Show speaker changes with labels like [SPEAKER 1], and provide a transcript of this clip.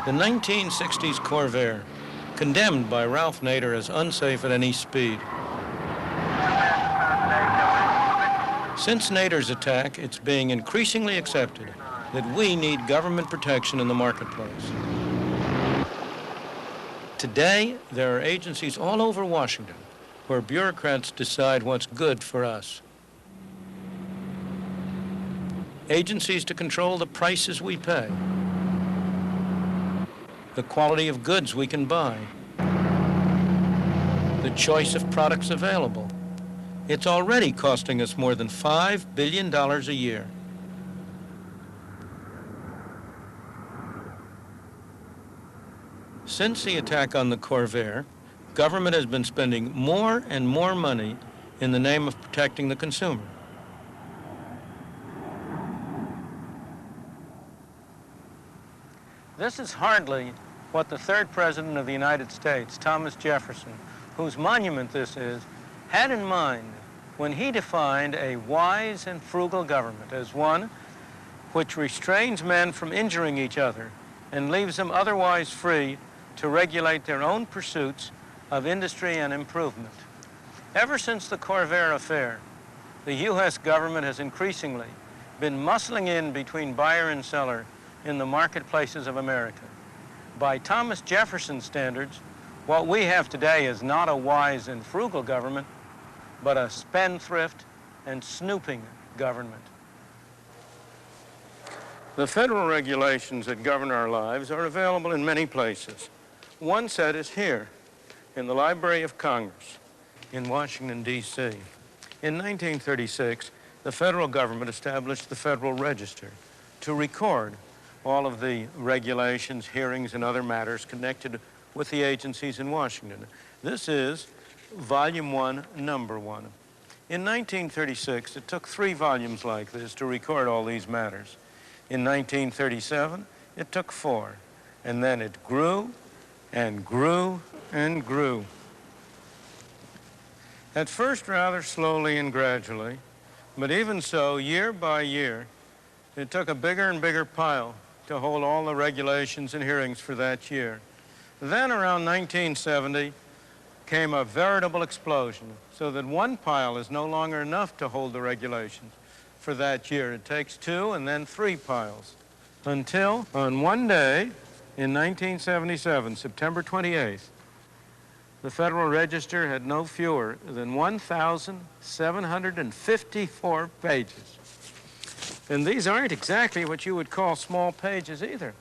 [SPEAKER 1] The 1960s Corvair, condemned by Ralph Nader as unsafe at any speed. Since Nader's attack, it's being increasingly accepted that we need government protection in the marketplace. Today, there are agencies all over Washington where bureaucrats decide what's good for us. Agencies to control the prices we pay, the quality of goods we can buy, the choice of products available. It's already costing us more than $5 billion a year. Since the attack on the Corvair, government has been spending more and more money in the name of protecting the consumer. This is hardly what the third president of the United States, Thomas Jefferson, whose monument this is, had in mind when he defined a wise and frugal government as one which restrains men from injuring each other and leaves them otherwise free to regulate their own pursuits of industry and improvement. Ever since the Corvair affair, the U.S. government has increasingly been muscling in between buyer and seller in the marketplaces of America. By Thomas Jefferson standards, what we have today is not a wise and frugal government, but a spendthrift and snooping government. The federal regulations that govern our lives are available in many places. One set is here, in the Library of Congress in Washington, D.C. In 1936, the federal government established the Federal Register to record all of the regulations, hearings, and other matters connected with the agencies in Washington. This is Volume 1, Number 1. In 1936, it took 3 volumes like this to record all these matters. In 1937, it took 4, and then it grew and grew and grew. At first, rather slowly and gradually, but even so, year by year, it took a bigger and bigger pile to hold all the regulations and hearings for that year. Then around 1970 came a veritable explosion, so that one pile is no longer enough to hold the regulations for that year. It takes 2 and then 3 piles. Until on one day in 1977, September 28th, the Federal Register had no fewer than 1,754 pages. And these aren't exactly what you would call small pages either.